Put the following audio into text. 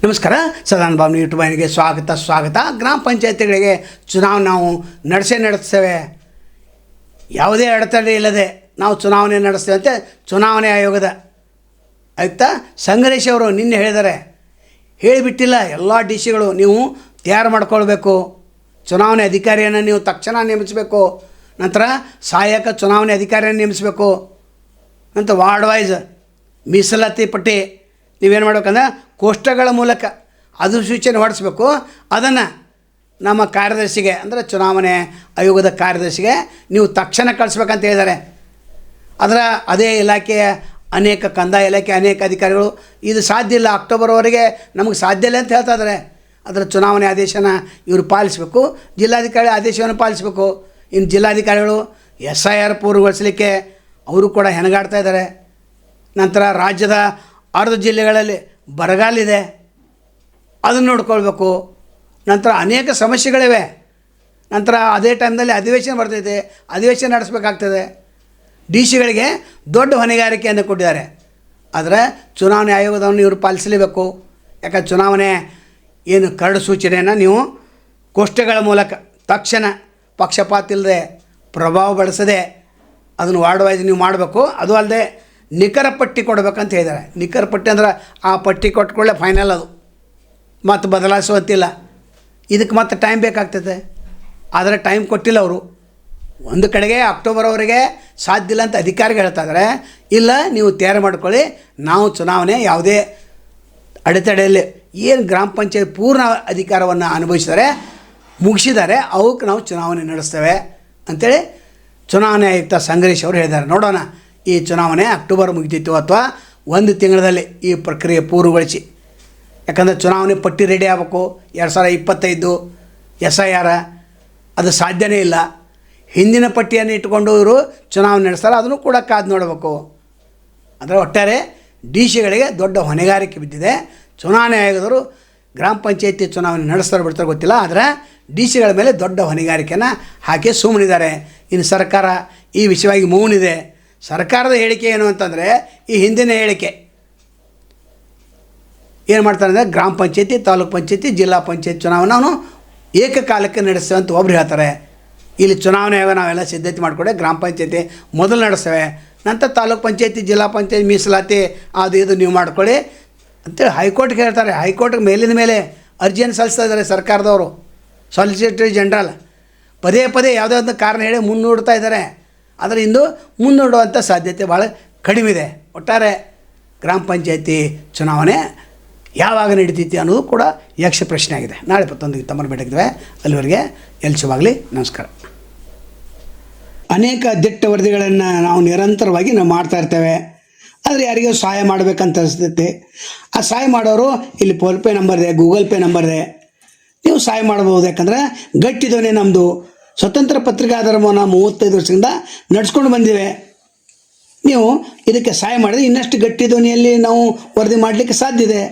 ನಮಸ್ಕಾರ. ಸದಾನಂದ ಬಾಬು ಯೂಟ್ಯೂಬ್ ಚಾನಲ್ಗೆ ಸ್ವಾಗತ. ಗ್ರಾಮ ಪಂಚಾಯತಿಗಳಿಗೆ ಚುನಾವಣೆ ನಾವು ನಡೆಸ್ತೇವೆ. ಯಾವುದೇ ಅಡೆತಡೆ ಇಲ್ಲದೆ ನಾವು ಚುನಾವಣೆ ನಡೆಸ್ತೇವೆ ಅಂತ ಚುನಾವಣೆ ಆಯೋಗದ ಆಯ್ತಾ ಸಂಗಮೇಶ್ ಅವರು ನಿನ್ನೆ ಹೇಳಿದ್ದಾರೆ. ಹೇಳಿಬಿಟ್ಟಿಲ್ಲ, ಎಲ್ಲ ಡಿ ಸಿಗಳು ನೀವು ತಯಾರು ಮಾಡ್ಕೊಳ್ಬೇಕು. ಚುನಾವಣೆ ಅಧಿಕಾರಿಯನ್ನು ನೀವು ತಕ್ಷಣ ನೇಮಿಸಬೇಕು. ನಂತರ ಸಹಾಯಕ ಚುನಾವಣೆ ಅಧಿಕಾರಿಯನ್ನು ನೇಮಿಸಬೇಕು. ನಂತರ ವಾರ್ಡ್ ವೈಸ್ ಮೀಸಲಾತಿ ಪಟ್ಟಿ ನೀವೇನು ಮಾಡ್ಬೇಕಂದ್ರೆ ಕೋಷ್ಟಕಗಳ ಮೂಲಕ ಅಧಿಸೂಚನೆ ಹೊರಡಿಸ್ಬೇಕು. ಅದನ್ನು ನಮ್ಮ ಕಾರ್ಯದರ್ಶಿಗೆ ಅಂದರೆ ಚುನಾವಣೆ ಆಯೋಗದ ಕಾರ್ಯದರ್ಶಿಗೆ ನೀವು ತಕ್ಷಣ ಕಳಿಸ್ಬೇಕಂತ ಹೇಳಿದ್ದಾರೆ. ಅದರ ಅದೇ ಇಲಾಖೆಯ ಅನೇಕ ಕಂದಾಯ ಇಲಾಖೆ ಅನೇಕ ಅಧಿಕಾರಿಗಳು ಇದು ಸಾಧ್ಯ ಇಲ್ಲ, ಅಕ್ಟೋಬರ್ವರೆಗೆ ನಮಗೆ ಸಾಧ್ಯ ಇಲ್ಲ ಅಂತ ಹೇಳ್ತಾ ಇದ್ದಾರೆ. ಅದರ ಚುನಾವಣೆ ಆದೇಶನ ಇವರು ಪಾಲಿಸಬೇಕು, ಜಿಲ್ಲಾಧಿಕಾರಿ ಆದೇಶವನ್ನು ಪಾಲಿಸಬೇಕು. ಇನ್ನು ಜಿಲ್ಲಾಧಿಕಾರಿಗಳು SIR ಪೂರ್ವಗೊಳಿಸಲಿಕ್ಕೆ ಅವರು ಕೂಡ ಹೆಣಗಾಡ್ತಾ ಇದ್ದಾರೆ. ನಂತರ ರಾಜ್ಯದ 6 ಜಿಲ್ಲೆಗಳಲ್ಲಿ ಬರಗಾಲಿದೆ, ಅದನ್ನು ನೋಡ್ಕೊಳ್ಬೇಕು. ನಂತರ ಅನೇಕ ಸಮಸ್ಯೆಗಳಿವೆ. ನಂತರ ಅದೇ ಟೈಮ್ನಲ್ಲಿ ಅಧಿವೇಶನ ಬರ್ತೈತೆ, ಅಧಿವೇಶನ ನಡೆಸಬೇಕಾಗ್ತದೆ. ಡಿ ಸಿಗಳಿಗೆ ದೊಡ್ಡ ಹೊಣೆಗಾರಿಕೆಯನ್ನು ಕೊಟ್ಟಿದ್ದಾರೆ. ಆದರೆ ಚುನಾವಣೆ ಆಯೋಗದವನ್ನು ಇವರು ಪಾಲಿಸಲೇಬೇಕು. ಯಾಕಂದ್ರೆ ಚುನಾವಣೆ ಏನು ಕರಡು ಸೂಚನೆಯನ್ನು ನೀವು ಕೋಷ್ಟಕಗಳ ಮೂಲಕ ತಕ್ಷಣ ಪಕ್ಷಪಾತ ಇಲ್ಲದೆ ಪ್ರಭಾವ ಬಳಸದೆ ಅದನ್ನು ವಾರ್ಡ್ ವೈಸ್ ನೀವು ಮಾಡಬೇಕು. ಅದು ಅಲ್ಲದೆ ನಿಖರ ಪಟ್ಟಿ ಕೊಡಬೇಕಂತ ಹೇಳಿದ್ದಾರೆ. ನಿಖರ ಪಟ್ಟಿ ಅಂದ್ರೆ ಆ ಪಟ್ಟಿ ಕೊಟ್ಕೊಳ್ಳೆ ಫೈನಲ್, ಅದು ಮತ್ತು ಬದಲಾಯಿಸುವಂತಿಲ್ಲ. ಇದಕ್ಕೆ ಮತ್ತೆ ಟೈಮ್ ಬೇಕಾಗ್ತದೆ. ಆದರೆ ಟೈಮ್ ಕೊಟ್ಟಿಲ್ಲ ಅವರು. ಒಂದು ಕಡೆಗೆ ಅಕ್ಟೋಬರ್ವರೆಗೆ ಸಾಧ್ಯ ಇಲ್ಲ ಅಂತ ಅಧಿಕಾರಿಗಳು ಹೇಳ್ತಾ ಇದ್ದಾರೆ. ಇಲ್ಲ, ನೀವು ತಯಾರು ಮಾಡ್ಕೊಳ್ಳಿ, ನಾವು ಚುನಾವಣೆ ಯಾವುದೇ ಅಡೆತಡೆಯಲ್ಲಿ ಏನು ಗ್ರಾಮ ಪಂಚಾಯತ್ ಪೂರ್ಣ ಅಧಿಕಾರವನ್ನು ಅನುಭವಿಸಿದ್ದಾರೆ ಮುಗಿಸಿದ್ದಾರೆ, ಅವಕ್ಕೆ ನಾವು ಚುನಾವಣೆ ನಡೆಸ್ತೇವೆ ಅಂಥೇಳಿ ಚುನಾವಣೆ ಆಯುಕ್ತ ಸಂಗಮೇಶ್ ಅವರು ಹೇಳಿದ್ದಾರೆ. ನೋಡೋಣ, ಈ ಚುನಾವಣೆ ಅಕ್ಟೋಬರ್ ಮುಗಿತಿತ್ತು ಅಥವಾ 1 ತಿಂಗಳಲ್ಲಿ ಈ ಪ್ರಕ್ರಿಯೆ ಪೂರ್ಣಗೊಳಿಸಿ. ಯಾಕಂದರೆ ಚುನಾವಣೆ ಪಟ್ಟಿ ರೆಡಿ ಆಗಬೇಕು. 2025 SIR ಅದು ಸಾಧ್ಯವೇ ಇಲ್ಲ. ಹಿಂದಿನ ಪಟ್ಟಿಯನ್ನು ಇಟ್ಟುಕೊಂಡು ಇವರು ಚುನಾವಣೆ ನಡೆಸ್ತಾರೆ, ಅದನ್ನು ಕೂಡ ಕಾದು ನೋಡಬೇಕು. ಅಂದರೆ ಒಟ್ಟಾರೆ ಡಿ ಸಿಗಳಿಗೆ ದೊಡ್ಡ ಹೊಣೆಗಾರಿಕೆ ಬಿದ್ದಿದೆ. ಚುನಾವಣೆ ಆಯೋಗದವರು ಗ್ರಾಮ ಪಂಚಾಯತಿ ಚುನಾವಣೆ ನಡೆಸ್ತಾರೆ ಬಿಡ್ತಾರೆ ಗೊತ್ತಿಲ್ಲ, ಆದರೆ ಡಿ ಸಿಗಳ ಮೇಲೆ ದೊಡ್ಡ ಹೊಣೆಗಾರಿಕೆಯನ್ನು ಹಾಕಿ ಸುಮ್ಮನಿದ್ದಾರೆ. ಇನ್ನು ಸರ್ಕಾರ ಈ ವಿಷಯವಾಗಿ ಮೌನಿದೆ. ಸರ್ಕಾರದ ಹೇಳಿಕೆ ಏನು ಅಂತಂದರೆ, ಈ ಹಿಂದಿನ ಹೇಳಿಕೆ ಏನು ಮಾಡ್ತಾರೆ ಅಂದರೆ ಗ್ರಾಮ ಪಂಚಾಯತಿ, ತಾಲೂಕು ಪಂಚಾಯತಿ, ಜಿಲ್ಲಾ ಪಂಚಾಯತ್ ಚುನಾವಣೆಯನ್ನು ಏಕಕಾಲಕ್ಕೆ ನಡೆಸ್ತೇವೆ ಅಂತ ಒಬ್ರು ಹೇಳ್ತಾರೆ. ಇಲ್ಲಿ ಚುನಾವಣೆ ಆಯೋಗ ನಾವೆಲ್ಲ ಸಿದ್ಧತೆ ಮಾಡಿಕೊಂಡೆ ಗ್ರಾಮ ಪಂಚಾಯತಿ ಮೊದಲು ನಡೆಸ್ತೇವೆ, ನಂತರ ತಾಲೂಕು ಪಂಚಾಯತಿ, ಜಿಲ್ಲಾ ಪಂಚಾಯತಿ ಮೀಸಲಾತಿ ಅದು ಇದು ನೀವು ಮಾಡ್ಕೊಳ್ಳಿ ಅಂತೇಳಿ ಹೈಕೋರ್ಟ್ಗೆ ಹೇಳ್ತಾರೆ. ಹೈಕೋರ್ಟ್ಗೆ ಮೇಲಿನ ಮೇಲೆ ಅರ್ಜಿಯನ್ನು ಸಲ್ಲಿಸ್ತಾ ಇದ್ದಾರೆ ಸರ್ಕಾರದವರು. ಸಾಲಿಸಿಟರಿ ಜನರಲ್ ಪದೇ ಯಾವುದೇ ಒಂದು ಕಾರಣ ಹೇಳಿ ಮುನ್ನೂಡ್ತಾ ಇದ್ದಾರೆ. ಆದರೆ ಇಂದು ಮುನ್ನೂಡುವಂಥ ಸಾಧ್ಯತೆ ಭಾಳ ಕಡಿಮೆ ಇದೆ. ಒಟ್ಟಾರೆ ಗ್ರಾಮ ಪಂಚಾಯತಿ ಚುನಾವಣೆ ಯಾವಾಗ ನಡೀತೈತಿ ಅನ್ನೋದು ಕೂಡ ಯಕ್ಷ ಪ್ರಶ್ನೆ ಆಗಿದೆ. ನಾಳೆ ಮತ್ತೊಂದು ತಮ್ಮನ್ನು ಭೇಟಿಯಾಗಿದ್ದೇವೆ. ಅಲ್ಲಿವರೆಗೆ ಶುಭವಾಗಲಿ. ನಮಸ್ಕಾರ. ಅನೇಕ ದಿಟ್ಟ ವರದಿಗಳನ್ನು ನಾವು ನಿರಂತರವಾಗಿ ಮಾಡ್ತಾ ಇರ್ತೇವೆ. ಆದರೆ ಯಾರಿಗೂ ಸಹಾಯ ಮಾಡಬೇಕಂತ ಅನಿಸ್ತೈತಿ. ಆ ಸಹಾಯ ಮಾಡೋರು ಇಲ್ಲಿ ಫೋನ್ಪೇ ನಂಬರ್ ಇದೆ, ಗೂಗಲ್ ಪೇ ನಂಬರ್ ಇದೆ, ನೀವು ಸಹಾಯ ಮಾಡ್ಬೋದು. ಯಾಕಂದರೆ ಗಟ್ಟಿ ಧ್ವನಿ ನಮ್ಮದು. ಸ್ವತಂತ್ರ ಪತ್ರಿಕಾಧರ್ಮವನ್ನು 35 ವರ್ಷದಿಂದ ನಡೆಸ್ಕೊಂಡು ಬಂದಿವೆ. ನೀವು ಇದಕ್ಕೆ ಸಹಾಯ ಮಾಡಿದರೆ ಇನ್ನಷ್ಟು ಗಟ್ಟಿ ಧ್ವನಿಯಲ್ಲಿ ನಾವು ವರದಿ ಮಾಡಲಿಕ್ಕೆ ಸಾಧ್ಯ ಇದೆ.